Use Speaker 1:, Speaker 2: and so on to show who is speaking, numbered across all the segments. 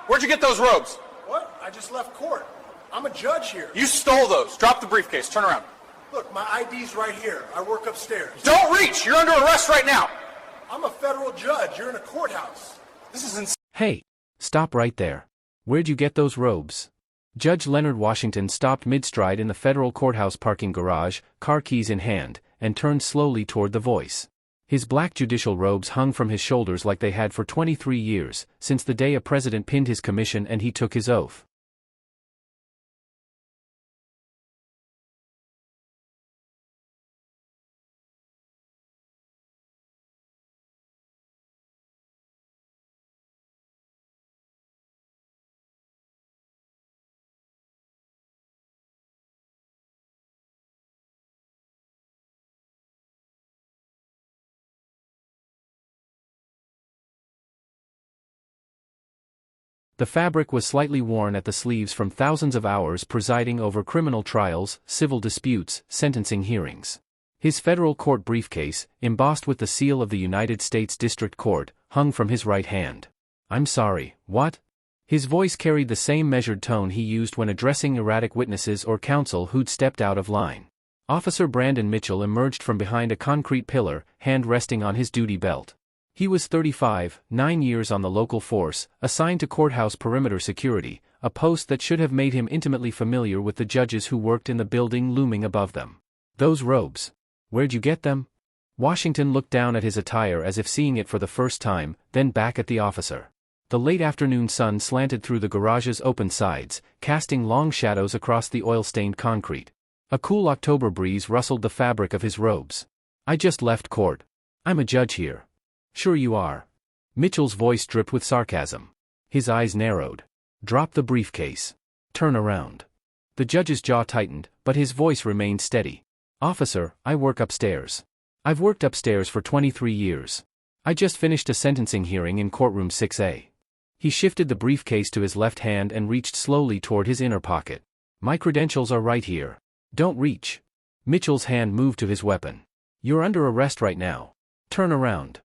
Speaker 1: Where'd you get those robes?
Speaker 2: What? I just left court. I'm a judge here.
Speaker 1: You stole those. Drop the briefcase. Turn around.
Speaker 2: Look, my ID's right here. I work upstairs.
Speaker 1: Don't reach! You're under arrest right now!
Speaker 2: I'm a federal judge. You're in a courthouse.
Speaker 1: This is insane.
Speaker 3: Hey, stop right there. Where'd you get those robes? Judge Leonard Washington stopped mid-stride in the federal courthouse parking garage, car keys in hand, and turned slowly toward the voice. His black judicial robes hung from his shoulders like they had for 23 years, since the day a president pinned his commission and he took his oath. The fabric was slightly worn at the sleeves from thousands of hours presiding over criminal trials, civil disputes, sentencing hearings. His federal court briefcase, embossed with the seal of the United States District Court, hung from his right hand. "I'm sorry, what?" His voice carried the same measured tone he used when addressing erratic witnesses or counsel who'd stepped out of line. Officer Brandon Mitchell emerged from behind a concrete pillar, hand resting on his duty belt. He was 35, 9 years on the local force, assigned to courthouse perimeter security, a post that should have made him intimately familiar with the judges who worked in the building looming above them. "Those robes. Where'd you get them?" Washington looked down at his attire as if seeing it for the first time, then back at the officer. The late afternoon sun slanted through the garage's open sides, casting long shadows across the oil-stained concrete. A cool October breeze rustled the fabric of his robes. "I just left court. I'm a judge here." "Sure you are." Mitchell's voice dripped with sarcasm. His eyes narrowed. "Drop the briefcase. Turn around." The judge's jaw tightened, but his voice remained steady. "Officer, I work upstairs. I've worked upstairs for 23 years. I just finished a sentencing hearing in courtroom 6A. He shifted the briefcase to his left hand and reached slowly toward his inner pocket. "My credentials are right here. Don't reach." Mitchell's hand moved to his weapon. "You're under arrest right now. Turn around."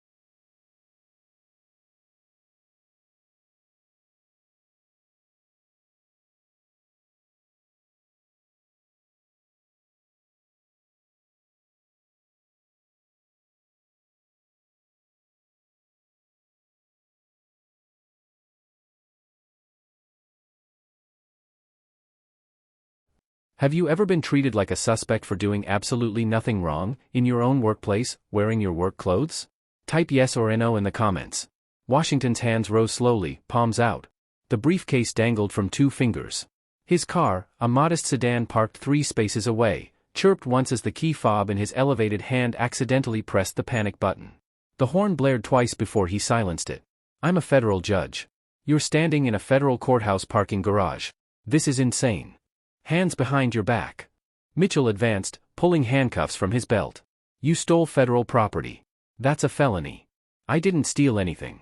Speaker 3: Have you ever been treated like a suspect for doing absolutely nothing wrong, in your own workplace, wearing your work clothes? Type yes or no in the comments. Washington's hands rose slowly, palms out. The briefcase dangled from 2 fingers. His car, a modest sedan parked 3 spaces away, chirped once as the key fob in his elevated hand accidentally pressed the panic button. The horn blared twice before he silenced it. "I'm a federal judge. You're standing in a federal courthouse parking garage. This is insane. Hands behind your back." Mitchell advanced, pulling handcuffs from his belt. "You stole federal property. That's a felony." "I didn't steal anything."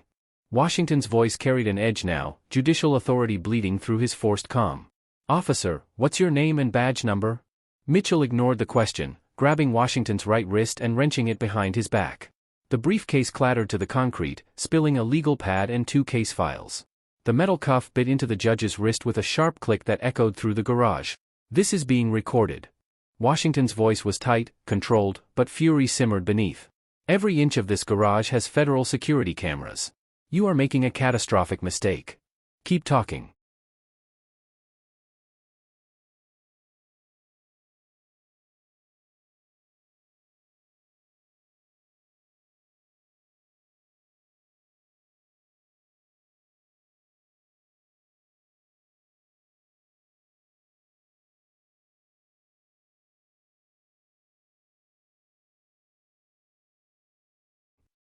Speaker 3: Washington's voice carried an edge now, judicial authority bleeding through his forced calm. "Officer, what's your name and badge number?" Mitchell ignored the question, grabbing Washington's right wrist and wrenching it behind his back. The briefcase clattered to the concrete, spilling a legal pad and 2 case files. The metal cuff bit into the judge's wrist with a sharp click that echoed through the garage. "This is being recorded." Washington's voice was tight, controlled, but fury simmered beneath. "Every inch of this garage has federal security cameras. You are making a catastrophic mistake. Keep talking."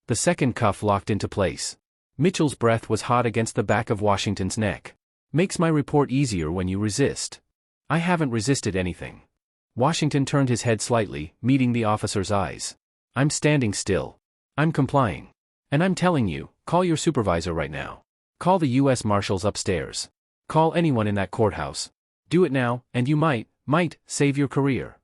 Speaker 3: The second cuff locked into place. Mitchell's breath was hot against the back of Washington's neck. "Makes my report easier when you resist." "I haven't resisted anything." Washington turned his head slightly, meeting the officer's eyes. "I'm standing still. I'm complying. And I'm telling you, call your supervisor right now. Call the U.S. Marshals upstairs. Call anyone in that courthouse. Do it now, and you might save your career."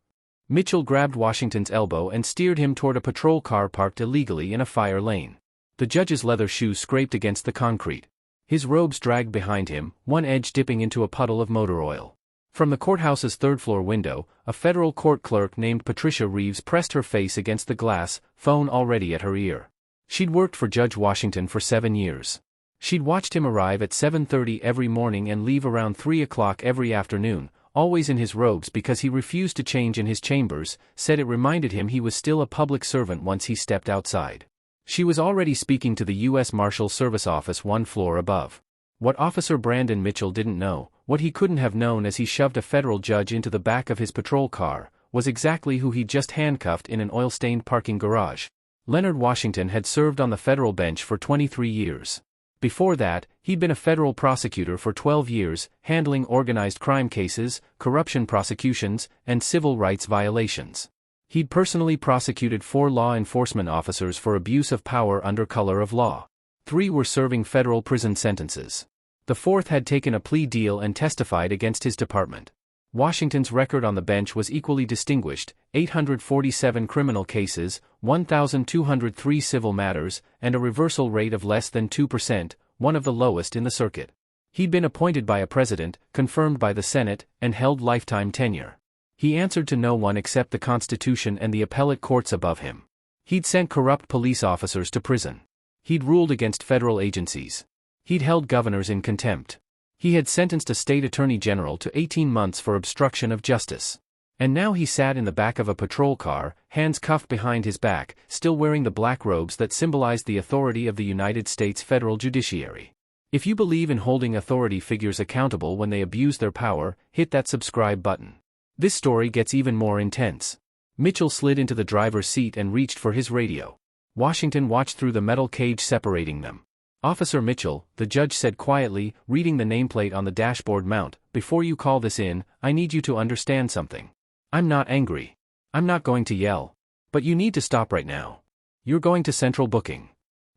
Speaker 3: Mitchell grabbed Washington's elbow and steered him toward a patrol car parked illegally in a fire lane. The judge's leather shoes scraped against the concrete. His robes dragged behind him, one edge dipping into a puddle of motor oil. From the courthouse's third-floor window, a federal court clerk named Patricia Reeves pressed her face against the glass, phone already at her ear. She'd worked for Judge Washington for 7 years. She'd watched him arrive at 7:30 every morning and leave around 3 o'clock every afternoon, always in his robes because he refused to change in his chambers, said it reminded him he was still a public servant once he stepped outside. She was already speaking to the U.S. Marshal Service office 1 floor above. What Officer Brandon Mitchell didn't know, what he couldn't have known as he shoved a federal judge into the back of his patrol car, was exactly who he'd just handcuffed in an oil-stained parking garage. Leonard Washington had served on the federal bench for 23 years. Before that, he'd been a federal prosecutor for 12 years, handling organized crime cases, corruption prosecutions, and civil rights violations. He'd personally prosecuted 4 law enforcement officers for abuse of power under color of law. 3 were serving federal prison sentences. The 4th had taken a plea deal and testified against his department. Washington's record on the bench was equally distinguished: 847 criminal cases, 1,203 civil matters, and a reversal rate of less than 2%, one of the lowest in the circuit. He'd been appointed by a president, confirmed by the Senate, and held lifetime tenure. He answered to no one except the Constitution and the appellate courts above him. He'd sent corrupt police officers to prison. He'd ruled against federal agencies. He'd held governors in contempt. He had sentenced a state attorney general to 18 months for obstruction of justice. And now he sat in the back of a patrol car, hands cuffed behind his back, still wearing the black robes that symbolized the authority of the United States federal judiciary. If you believe in holding authority figures accountable when they abuse their power, hit that subscribe button. This story gets even more intense. Mitchell slid into the driver's seat and reached for his radio. Washington watched through the metal cage separating them. "Officer Mitchell," the judge said quietly, reading the nameplate on the dashboard mount, "before you call this in, I need you to understand something. I'm not angry. I'm not going to yell. But you need to stop right now. You're going to central booking."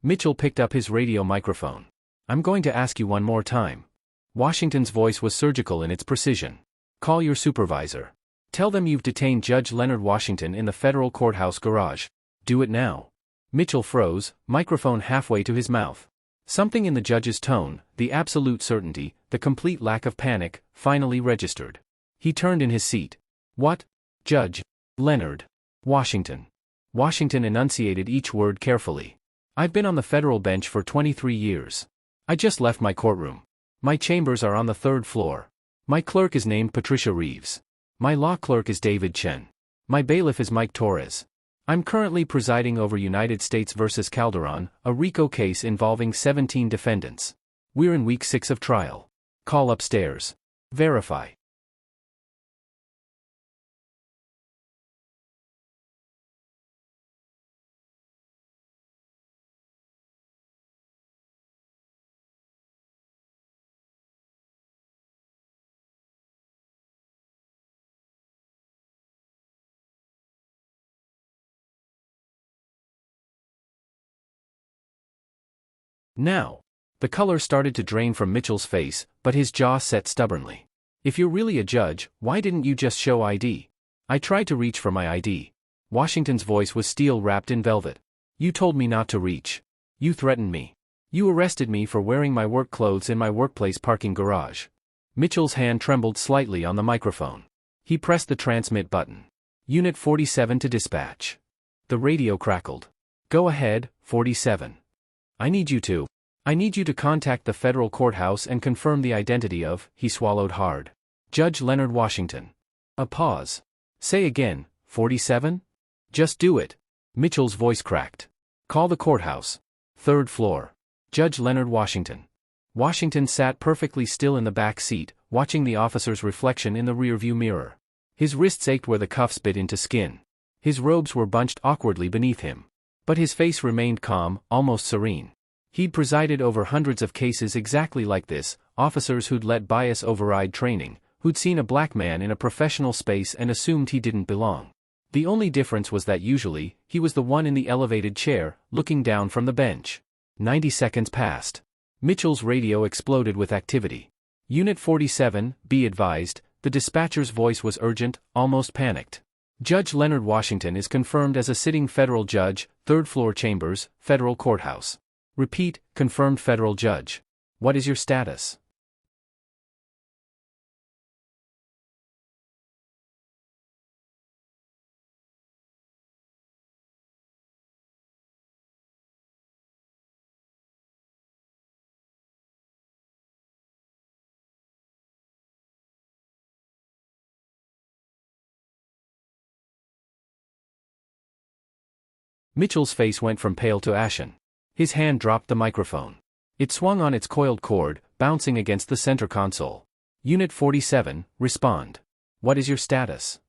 Speaker 3: Mitchell picked up his radio microphone. "I'm going to ask you one more time." Washington's voice was surgical in its precision. "Call your supervisor. Tell them you've detained Judge Leonard Washington in the federal courthouse garage. Do it now." Mitchell froze, microphone halfway to his mouth. Something in the judge's tone, the absolute certainty, the complete lack of panic, finally registered. He turned in his seat. "What? Judge Leonard Washington." Washington enunciated each word carefully. "I've been on the federal bench for 23 years. I just left my courtroom. My chambers are on the 3rd floor. My clerk is named Patricia Reeves. My law clerk is David Chen. My bailiff is Mike Torres. I'm currently presiding over United States v. Calderon, a RICO case involving 17 defendants. We're in week 6 of trial. Call upstairs. Verify." Now. The color started to drain from Mitchell's face, but his jaw set stubbornly. "If you're really a judge, why didn't you just show ID? I tried to reach for my ID." Washington's voice was steel wrapped in velvet. "You told me not to reach. You threatened me. You arrested me for wearing my work clothes in my workplace parking garage." Mitchell's hand trembled slightly on the microphone. He pressed the transmit button. "Unit 47 to dispatch." The radio crackled. "Go ahead, 47. I need you to contact the federal courthouse and confirm the identity of," he swallowed hard, "Judge Leonard Washington." A pause. "Say again, 47? Just do it." Mitchell's voice cracked. "Call the courthouse. 3rd floor. Judge Leonard Washington." Washington sat perfectly still in the back seat, watching the officer's reflection in the rearview mirror. His wrists ached where the cuffs bit into skin. His robes were bunched awkwardly beneath him. But his face remained calm, almost serene. He'd presided over hundreds of cases exactly like this, officers who'd let bias override training, who'd seen a black man in a professional space and assumed he didn't belong. The only difference was that usually, he was the one in the elevated chair, looking down from the bench. 90 seconds passed. Mitchell's radio exploded with activity. "Unit 47, be advised," the dispatcher's voice was urgent, almost panicked. "Judge Leonard Washington is confirmed as a sitting federal judge, 3rd floor chambers, federal courthouse. Repeat, confirmed federal judge. What is your status? Mitchell's face went from pale to ashen. His hand dropped the microphone. It swung on its coiled cord, bouncing against the center console. Unit 47, respond. What is your status?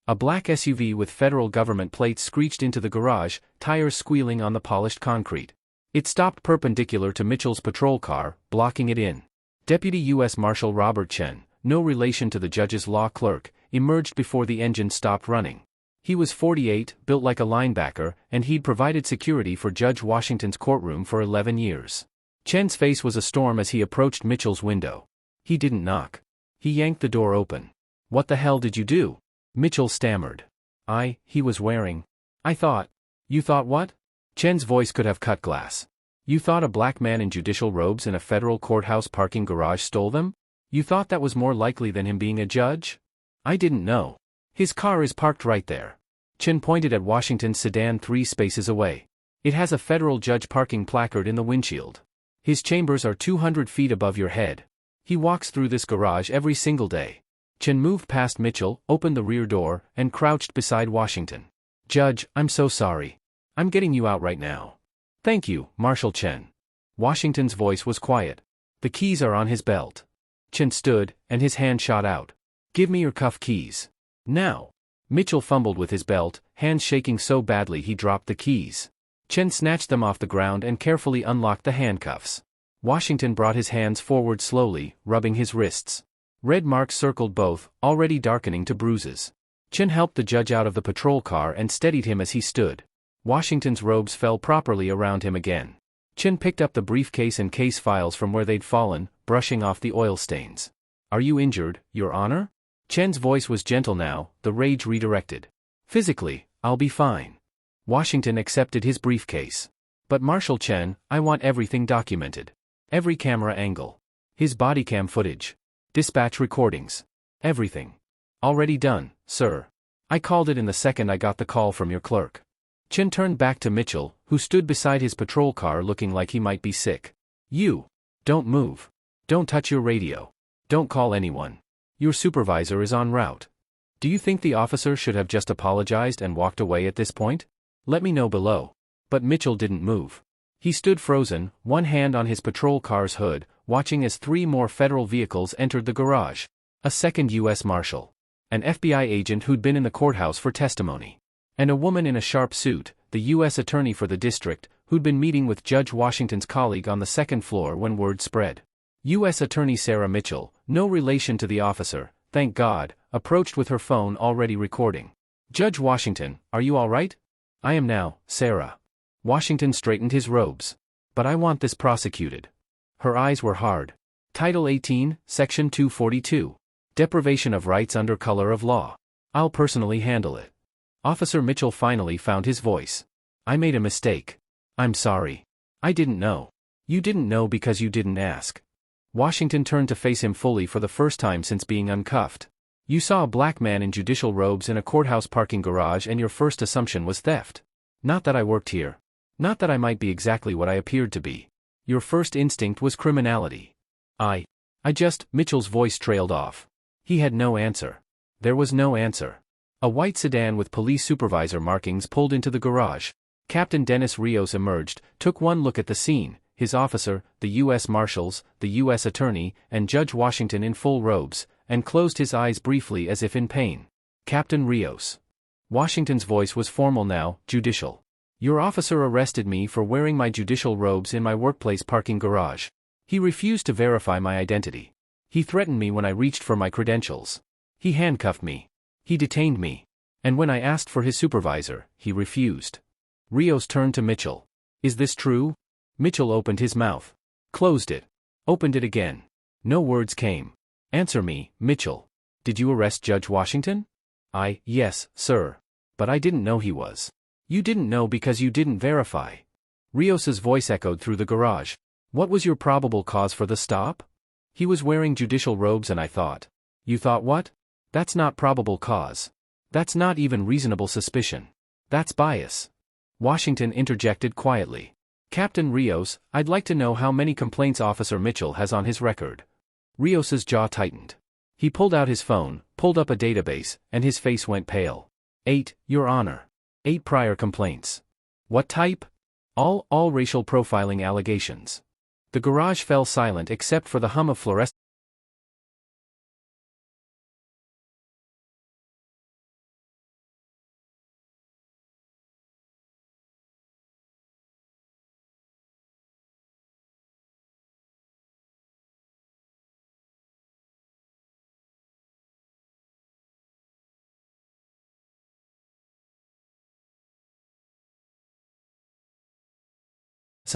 Speaker 3: A black SUV with federal government plates screeched into the garage, tires squealing on the polished concrete. It stopped perpendicular to Mitchell's patrol car, blocking it in. Deputy U.S. Marshal Robert Chen, no relation to the judge's law clerk, emerged before the engine stopped running. He was 48, built like a linebacker, and he'd provided security for Judge Washington's courtroom for 11 years. Chen's face was a storm as he approached Mitchell's window. He didn't knock. He yanked the door open. What the hell did you do? Mitchell stammered. He was wearing. I thought. You thought what? Chen's voice could have cut glass. You thought a black man in judicial robes in a federal courthouse parking garage stole them? You thought that was more likely than him being a judge? I didn't know. His car is parked right there. Chen pointed at Washington's sedan 3 spaces away. It has a federal judge parking placard in the windshield. His chambers are 200 feet above your head. He walks through this garage every single day. Chen moved past Mitchell, opened the rear door, and crouched beside Washington. Judge, I'm so sorry. I'm getting you out right now. Thank you, Marshal Chen. Washington's voice was quiet. The keys are on his belt. Chen stood, and his hand shot out. Give me your cuff keys. Now. Mitchell fumbled with his belt, hands shaking so badly he dropped the keys. Chen snatched them off the ground and carefully unlocked the handcuffs. Washington brought his hands forward slowly, rubbing his wrists. Red marks circled both, already darkening to bruises. Chen helped the judge out of the patrol car and steadied him as he stood. Washington's robes fell properly around him again. Chen picked up the briefcase and case files from where they'd fallen, brushing off the oil stains. Are you injured, Your Honor? Chen's voice was gentle now, the rage redirected. Physically, I'll be fine. Washington accepted his briefcase. But Marshal Chen, I want everything documented. Every camera angle. His body cam footage. Dispatch recordings. Everything. Already done, sir. I called it in the second I got the call from your clerk. Chen turned back to Mitchell, who stood beside his patrol car looking like he might be sick. You. Don't move. Don't touch your radio. Don't call anyone. Your supervisor is en route. Do you think the officer should have just apologized and walked away at this point? Let me know below. But Mitchell didn't move. He stood frozen, one hand on his patrol car's hood, watching as 3 more federal vehicles entered the garage. A second U.S. Marshal. An FBI agent who'd been in the courthouse for testimony. And a woman in a sharp suit, the U.S. attorney for the district, who'd been meeting with Judge Washington's colleague on the second floor when word spread. U.S. Attorney Sarah Mitchell, no relation to the officer, thank God, approached with her phone already recording. Judge Washington, are you all right? I am now, Sarah. Washington straightened his robes. But I want this prosecuted. Her eyes were hard. Title 18, Section 242. Deprivation of rights under color of law. I'll personally handle it. Officer Mitchell finally found his voice. I made a mistake. I'm sorry. I didn't know. You didn't know because you didn't ask. Washington turned to face him fully for the first time since being uncuffed. You saw a black man in judicial robes in a courthouse parking garage and your first assumption was theft. Not that I worked here. Not that I might be exactly what I appeared to be. Your first instinct was criminality. Mitchell's voice trailed off. He had no answer. There was no answer. A white sedan with police supervisor markings pulled into the garage. Captain Dennis Rios emerged, took one look at the scene. His officer, the U.S. Marshals, the U.S. Attorney, and Judge Washington in full robes, and closed his eyes briefly as if in pain. Captain Rios. Washington's voice was formal now, judicial. Your officer arrested me for wearing my judicial robes in my workplace parking garage. He refused to verify my identity. He threatened me when I reached for my credentials. He handcuffed me. He detained me. And when I asked for his supervisor, he refused. Rios turned to Mitchell. Is this true? Mitchell opened his mouth. Closed it. Opened it again. No words came. Answer me, Mitchell. Did you arrest Judge Washington? Yes, sir. But I didn't know he was. You didn't know because you didn't verify. Rios's voice echoed through the garage. What was your probable cause for the stop? He was wearing judicial robes and I thought. You thought what? That's not probable cause. That's not even reasonable suspicion. That's bias. Washington interjected quietly. Captain Rios, I'd like to know how many complaints Officer Mitchell has on his record. Rios's jaw tightened. He pulled out his phone, pulled up a database, and his face went pale. 8, Your Honor. 8 prior complaints. What type? All racial profiling allegations. The garage fell silent except for the hum of fluorescent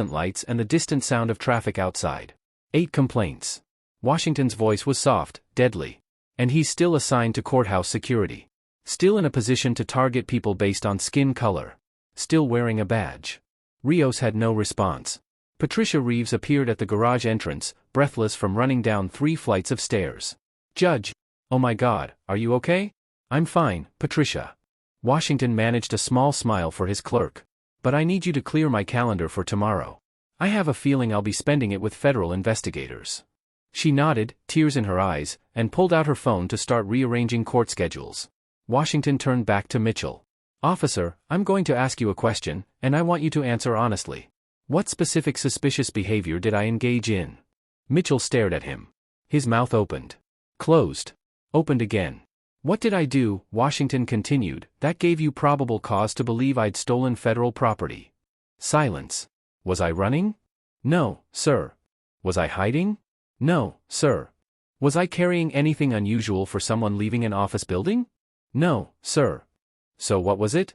Speaker 3: lights and the distant sound of traffic outside. 8 complaints. Washington's voice was soft, deadly. And he's still assigned to courthouse security. Still in a position to target people based on skin color. Still wearing a badge. Rios had no response. Patricia Reeves appeared at the garage entrance, breathless from running down 3 flights of stairs. Judge. Oh my God, are you okay? I'm fine, Patricia. Washington managed a small smile for his clerk. But I need you to clear my calendar for tomorrow. I have a feeling I'll be spending it with federal investigators. She nodded, tears in her eyes, and pulled out her phone to start rearranging court schedules. Washington turned back to Mitchell. Officer, I'm going to ask you a question, and I want you to answer honestly. What specific suspicious behavior did I engage in? Mitchell stared at him. His mouth opened. Closed. Opened again. What did I do? Washington continued, that gave you probable cause to believe I'd stolen federal property. Silence. Was I running? No, sir. Was I hiding? No, sir. Was I carrying anything unusual for someone leaving an office building? No, sir. So what was it?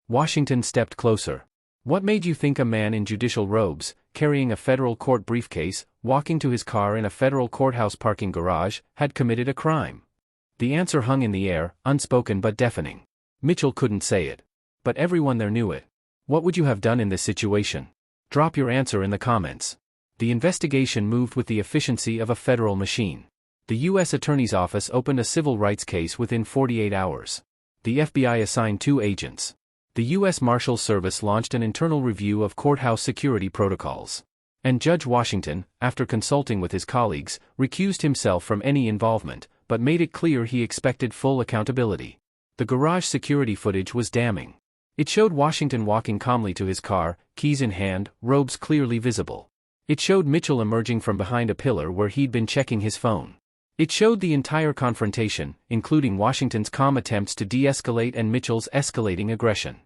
Speaker 3: Washington stepped closer. What made you think a man in judicial robes, carrying a federal court briefcase, walking to his car in a federal courthouse parking garage, had committed a crime? The answer hung in the air, unspoken but deafening. Mitchell couldn't say it. But everyone there knew it. What would you have done in this situation? Drop your answer in the comments. The investigation moved with the efficiency of a federal machine. The U.S. Attorney's Office opened a civil rights case within 48 hours. The FBI assigned 2 agents. The U.S. Marshals Service launched an internal review of courthouse security protocols. And Judge Washington, after consulting with his colleagues, recused himself from any involvement, but made it clear he expected full accountability. The garage security footage was damning. It showed Washington walking calmly to his car, keys in hand, robes clearly visible. It showed Mitchell emerging from behind a pillar where he'd been checking his phone. It showed the entire confrontation, including Washington's calm attempts to de-escalate and Mitchell's escalating aggression.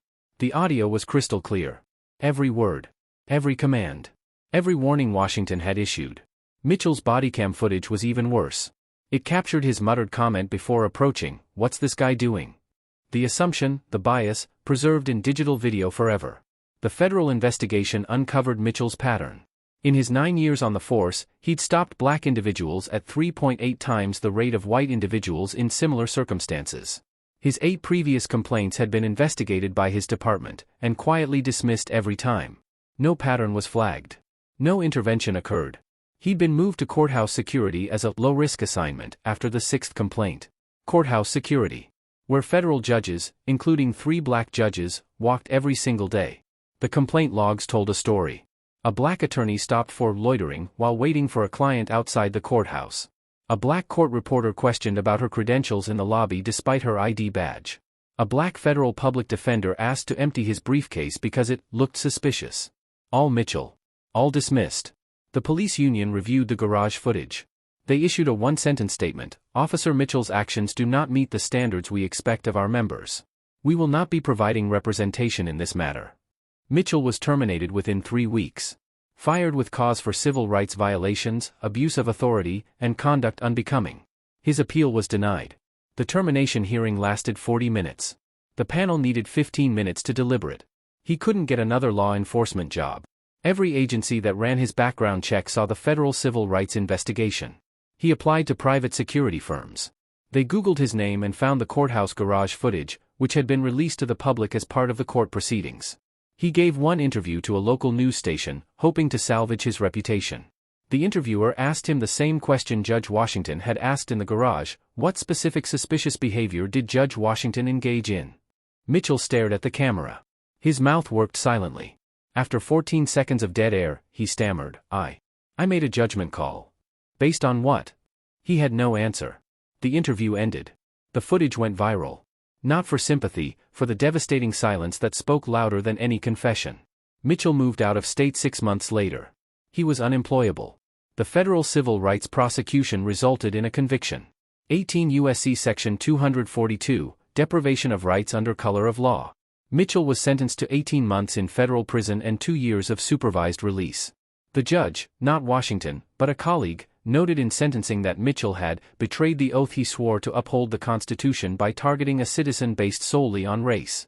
Speaker 3: The audio was crystal clear. Every word. Every command. Every warning Washington had issued. Mitchell's bodycam footage was even worse. It captured his muttered comment before approaching, "What's this guy doing?" The assumption, the bias, preserved in digital video forever. The federal investigation uncovered Mitchell's pattern. In his 9 years on the force, he'd stopped black individuals at 3.8 times the rate of white individuals in similar circumstances. His 8 previous complaints had been investigated by his department, and quietly dismissed every time. No pattern was flagged. No intervention occurred. He'd been moved to courthouse security as a low-risk assignment after the 6th complaint. Courthouse security. Where federal judges, including 3 black judges, walked every single day. The complaint logs told a story. A black attorney stopped for loitering while waiting for a client outside the courthouse. A black court reporter questioned about her credentials in the lobby despite her ID badge. A black federal public defender asked to empty his briefcase because it looked suspicious. All Mitchell. All dismissed. The police union reviewed the garage footage. They issued a 1-sentence statement: Officer Mitchell's actions do not meet the standards we expect of our members. We will not be providing representation in this matter. Mitchell was terminated within 3 weeks. Fired with cause for civil rights violations, abuse of authority, and conduct unbecoming. His appeal was denied. The termination hearing lasted 40 minutes. The panel needed 15 minutes to deliberate. He couldn't get another law enforcement job. Every agency that ran his background check saw the federal civil rights investigation. He applied to private security firms. They Googled his name and found the courthouse garage footage, which had been released to the public as part of the court proceedings. He gave one interview to a local news station, hoping to salvage his reputation. The interviewer asked him the same question Judge Washington had asked in the garage: what specific suspicious behavior did Judge Washington engage in? Mitchell stared at the camera. His mouth worked silently. After 14 seconds of dead air, he stammered, I made a judgment call. Based on what? He had no answer. The interview ended. The footage went viral. Not for sympathy, for the devastating silence that spoke louder than any confession. Mitchell moved out of state 6 months later. He was unemployable. The federal civil rights prosecution resulted in a conviction. 18 U.S.C. Section 242, deprivation of rights under color of law. Mitchell was sentenced to 18 months in federal prison and 2 years of supervised release. The judge, not Washington, but a colleague, noted in sentencing that Mitchell had betrayed the oath he swore to uphold the Constitution by targeting a citizen based solely on race.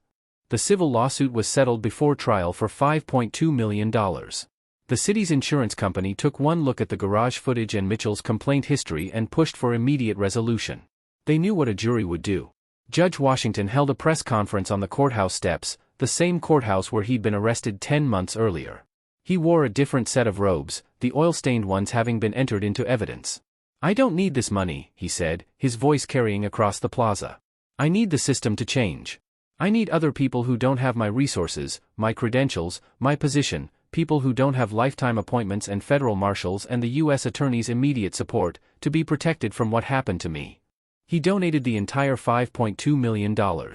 Speaker 3: The civil lawsuit was settled before trial for $5.2 million. The city's insurance company took one look at the garage footage and Mitchell's complaint history and pushed for immediate resolution. They knew what a jury would do. Judge Washington held a press conference on the courthouse steps, the same courthouse where he'd been arrested 10 months earlier. He wore a different set of robes, the oil-stained ones having been entered into evidence. I don't need this money, he said, his voice carrying across the plaza. I need the system to change. I need other people who don't have my resources, my credentials, my position, people who don't have lifetime appointments and federal marshals and the U.S. Attorney's immediate support, to be protected from what happened to me. He donated the entire $5.2 million. $2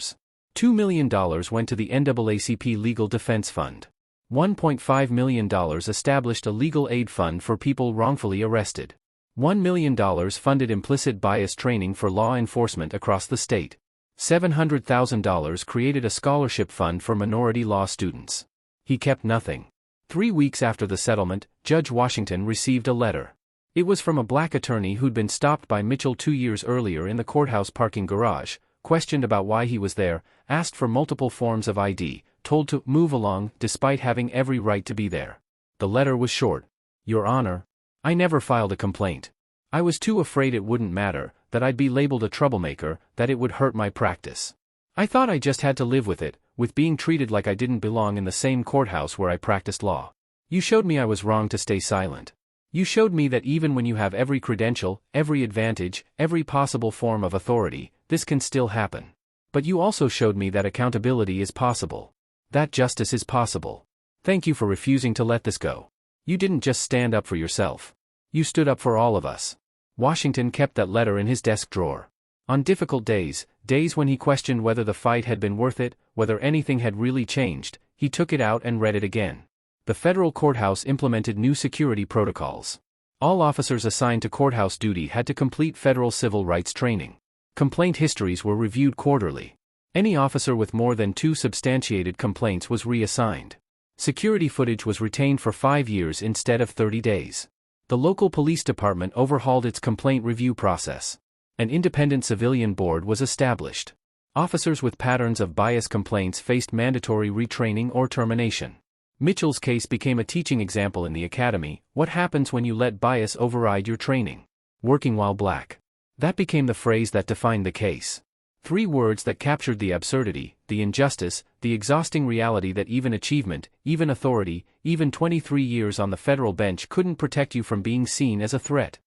Speaker 3: million went to the NAACP Legal Defense Fund. $1.5 million established a legal aid fund for people wrongfully arrested. $1 million funded implicit bias training for law enforcement across the state. $700,000 created a scholarship fund for minority law students. He kept nothing. 3 weeks after the settlement, Judge Washington received a letter. It was from a black attorney who'd been stopped by Mitchell 2 years earlier in the courthouse parking garage, questioned about why he was there, asked for multiple forms of ID, told to move along despite having every right to be there. The letter was short. Your Honor, I never filed a complaint. I was too afraid it wouldn't matter, that I'd be labeled a troublemaker, that it would hurt my practice. I thought I just had to live with it, with being treated like I didn't belong in the same courthouse where I practiced law. You showed me I was wrong to stay silent. You showed me that even when you have every credential, every advantage, every possible form of authority, this can still happen. But you also showed me that accountability is possible. That justice is possible. Thank you for refusing to let this go. You didn't just stand up for yourself. You stood up for all of us. Washington kept that letter in his desk drawer. On difficult days, days when he questioned whether the fight had been worth it, whether anything had really changed, he took it out and read it again. The federal courthouse implemented new security protocols. All officers assigned to courthouse duty had to complete federal civil rights training. Complaint histories were reviewed quarterly. Any officer with more than 2 substantiated complaints was reassigned. Security footage was retained for 5 years instead of 30 days. The local police department overhauled its complaint review process. An independent civilian board was established. Officers with patterns of bias complaints faced mandatory retraining or termination. Mitchell's case became a teaching example in the academy. What happens when you let bias override your training? Working while black. That became the phrase that defined the case. 3 words that captured the absurdity, the injustice, the exhausting reality that even achievement, even authority, even 23 years on the federal bench couldn't protect you from being seen as a threat.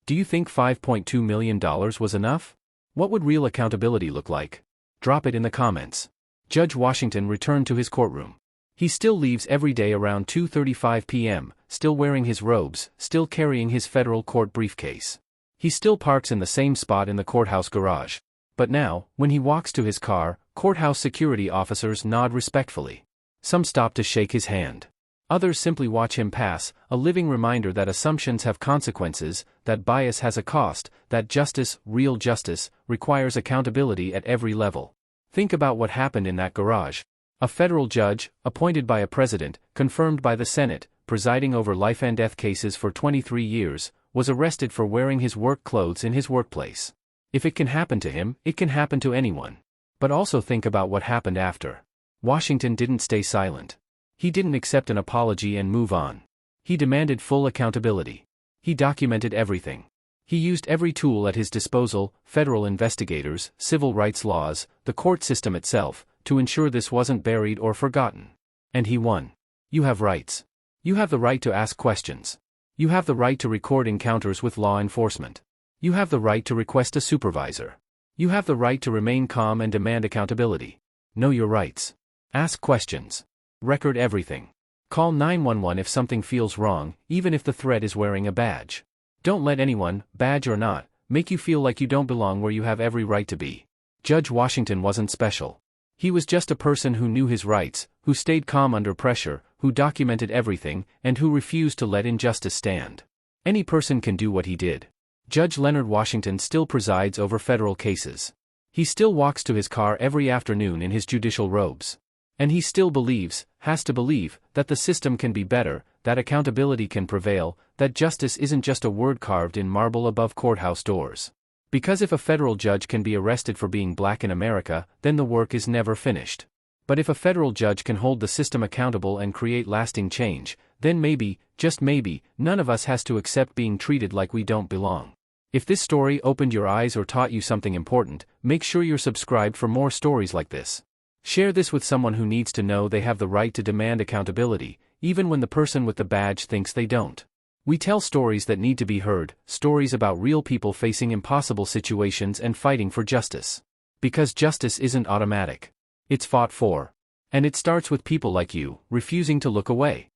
Speaker 3: Do you think $5.2 million was enough? What would real accountability look like? Drop it in the comments. Judge Washington returned to his courtroom. He still leaves every day around 2:35 p.m., still wearing his robes, still carrying his federal court briefcase. He still parks in the same spot in the courthouse garage. But now, when he walks to his car, courthouse security officers nod respectfully. Some stop to shake his hand. Others simply watch him pass, a living reminder that assumptions have consequences, that bias has a cost, that justice, real justice, requires accountability at every level. Think about what happened in that garage. A federal judge, appointed by a president, confirmed by the Senate, presiding over life and death cases for 23 years, was arrested for wearing his work clothes in his workplace. If it can happen to him, it can happen to anyone. But also think about what happened after. Washington didn't stay silent. He didn't accept an apology and move on. He demanded full accountability. He documented everything. He used every tool at his disposal, federal investigators, civil rights laws, the court system itself, to ensure this wasn't buried or forgotten. And he won. You have rights. You have the right to ask questions. You have the right to record encounters with law enforcement. You have the right to request a supervisor. You have the right to remain calm and demand accountability. Know your rights. Ask questions. Record everything. Call 911 if something feels wrong, even if the threat is wearing a badge. Don't let anyone, badge or not, make you feel like you don't belong where you have every right to be. Judge Washington wasn't special. He was just a person who knew his rights, who stayed calm under pressure, who documented everything, and who refused to let injustice stand. Any person can do what he did. Judge Leonard Washington still presides over federal cases. He still walks to his car every afternoon in his judicial robes. And he still believes, has to believe, that the system can be better, that accountability can prevail, that justice isn't just a word carved in marble above courthouse doors. Because if a federal judge can be arrested for being black in America, then the work is never finished. But if a federal judge can hold the system accountable and create lasting change, then maybe, just maybe, none of us has to accept being treated like we don't belong. If this story opened your eyes or taught you something important, make sure you're subscribed for more stories like this. Share this with someone who needs to know they have the right to demand accountability, even when the person with the badge thinks they don't. We tell stories that need to be heard, stories about real people facing impossible situations and fighting for justice. Because justice isn't automatic. It's fought for. And it starts with people like you, refusing to look away.